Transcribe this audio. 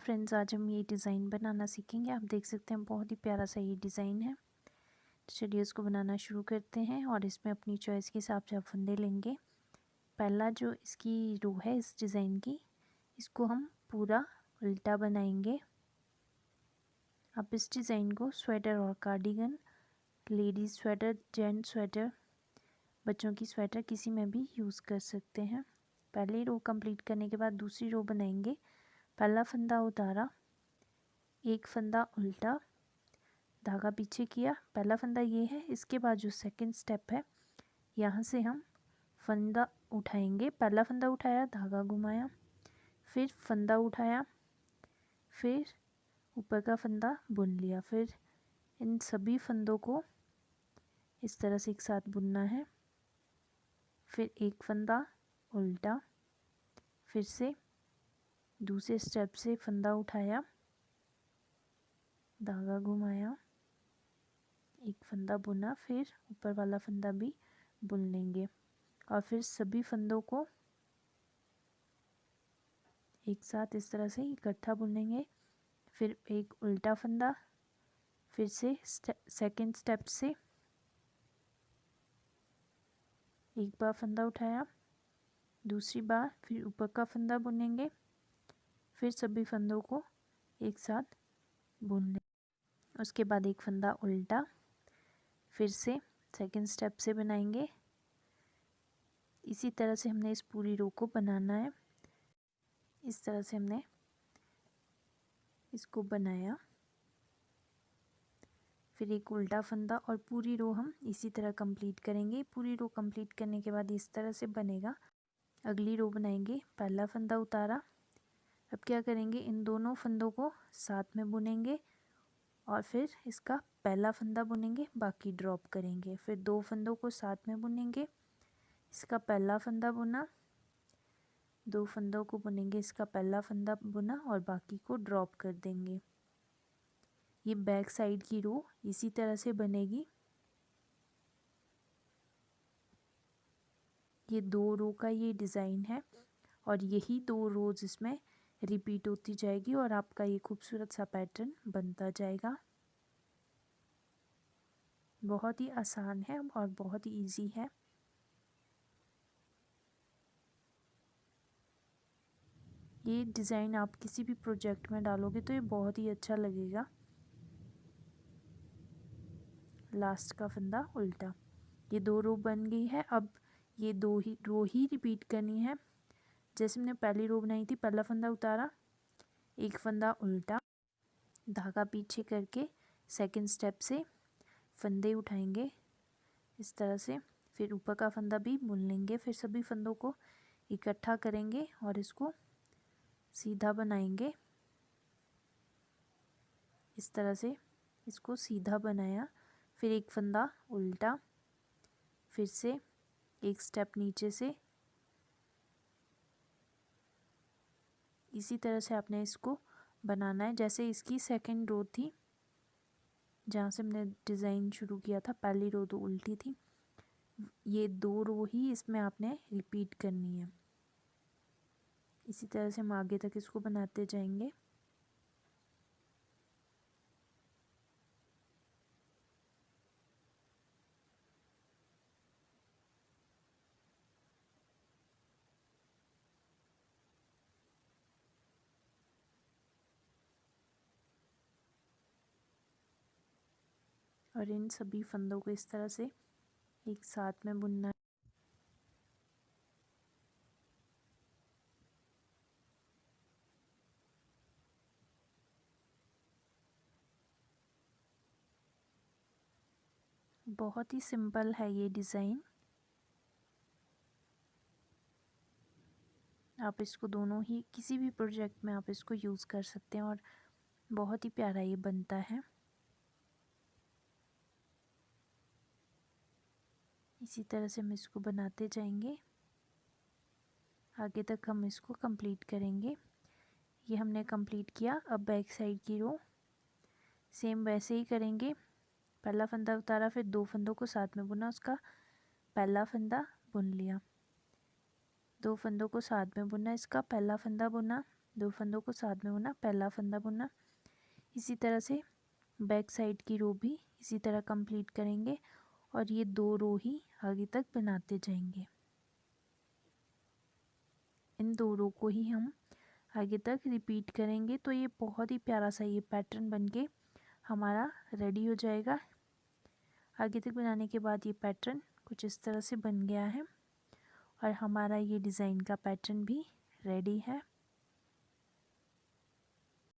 Friends, आज हम ये डिज़ाइन बनाना सीखेंगे। आप देख सकते हैं बहुत ही प्यारा सा ये डिज़ाइन है। तो चलिए इसको बनाना शुरू करते हैं और इसमें अपनी चॉइस के हिसाब से आप फंदे लेंगे। पहला जो इसकी रो है इस डिज़ाइन की, इसको हम पूरा उल्टा बनाएंगे। आप इस डिज़ाइन को स्वेटर और cardigan, ladies sweater, gents sweater, बच्चों की स्वेटर किसी में भी यूज़ कर सकते हैं। पहली रो कंप्लीट करने के बाद दूसरी रो बनाएंगे। पहला फंदा उतारा, एक फंदा उल्टा, धागा पीछे किया। पहला फंदा ये है। इसके बाद जो सेकंड स्टेप है, यहाँ से हम फंदा उठाएंगे। पहला फंदा उठाया, धागा घुमाया, फिर फंदा उठाया, फिर ऊपर का फंदा बुन लिया। फिर इन सभी फंदों को इस तरह से एक साथ बुनना है। फिर एक फंदा उल्टा, फिर से दूसरे स्टेप से फंदा उठाया, धागा घुमाया, एक फंदा बुना, फिर ऊपर वाला फंदा भी बुन लेंगे और फिर सभी फंदों को एक साथ इस तरह से इकट्ठा बुनेंगे। फिर एक उल्टा फंदा, फिर से सेकंड स्टेप से एक बार फंदा उठाया, दूसरी बार फिर ऊपर का फंदा बुनेंगे, फिर सभी फंदों को एक साथ बुन लेंगे। उसके बाद एक फंदा उल्टा, फिर से सेकंड स्टेप से बनाएंगे। इसी तरह से हमने इस पूरी रो को बनाना है। इस तरह से हमने इसको बनाया। फिर एक उल्टा फंदा और पूरी रो हम इसी तरह कंप्लीट करेंगे। पूरी रो कंप्लीट करने के बाद इस तरह से बनेगा। अगली रो बनाएंगे। पहला फंदा उतारा, अब क्या करेंगे, इन दोनों फंदों को साथ में बुनेंगे और फिर इसका पहला फंदा बुनेंगे, बाकी ड्रॉप करेंगे। फिर दो फंदों को साथ में बुनेंगे, इसका पहला फंदा बुना, दो फंदों को बुनेंगे, इसका पहला फंदा बुना और बाकी को ड्रॉप कर देंगे। ये बैक साइड की रो इसी तरह से बनेगी। ये दो रो का ये डिज़ाइन है और यही दो रोज इसमें रिपीट होती जाएगी और आपका ये खूबसूरत सा पैटर्न बनता जाएगा। बहुत ही आसान है और बहुत ही इजी है। ये डिज़ाइन आप किसी भी प्रोजेक्ट में डालोगे तो ये बहुत ही अच्छा लगेगा। लास्ट का फंदा उल्टा, ये दो रो बन गई है। अब ये दो ही रो ही रिपीट करनी है। जैसे हमने पहली रो बनाई थी, पहला फंदा उतारा, एक फंदा उल्टा, धागा पीछे करके सेकंड स्टेप से फंदे उठाएंगे इस तरह से। फिर ऊपर का फंदा भी बुन लेंगे। फिर सभी फंदों को इकट्ठा करेंगे और इसको सीधा बनाएंगे। इस तरह से इसको सीधा बनाया। फिर एक फंदा उल्टा, फिर से एक स्टेप नीचे से। इसी तरह से आपने इसको बनाना है। जैसे इसकी सेकंड रो थी, जहाँ से हमने डिज़ाइन शुरू किया था, पहली रो तो उल्टी थी, ये दो रो ही इसमें आपने रिपीट करनी है। इसी तरह से हम आगे तक इसको बनाते जाएंगे। और इन सभी फंदों को इस तरह से एक साथ में बुनना है। बहुत ही सिंपल है ये डिज़ाइन। आप इसको दोनों ही किसी भी प्रोजेक्ट में आप इसको यूज़ कर सकते हैं और बहुत ही प्यारा ये बनता है। इसी तरह से हम इसको बनाते जाएंगे, आगे तक हम इसको कंप्लीट करेंगे। ये हमने कंप्लीट किया। अब बैक साइड की रो सेम वैसे ही करेंगे। पहला फंदा उतारा, फिर दो फंदों को साथ में बुना, उसका पहला फंदा बुन लिया, दो फंदों को साथ में बुना, इसका पहला फंदा बुना, 2 फंदों को साथ में बुना, पहला फंदा बुना। इसी तरह से बैक साइड की रो भी इसी तरह कंप्लीट करेंगे और ये 2 रो ही आगे तक बनाते जाएंगे। इन 2 रो को ही हम आगे तक रिपीट करेंगे। तो ये बहुत ही प्यारा सा ये पैटर्न बनके हमारा रेडी हो जाएगा। आगे तक बनाने के बाद ये पैटर्न कुछ इस तरह से बन गया है और हमारा ये डिज़ाइन का पैटर्न भी रेडी है।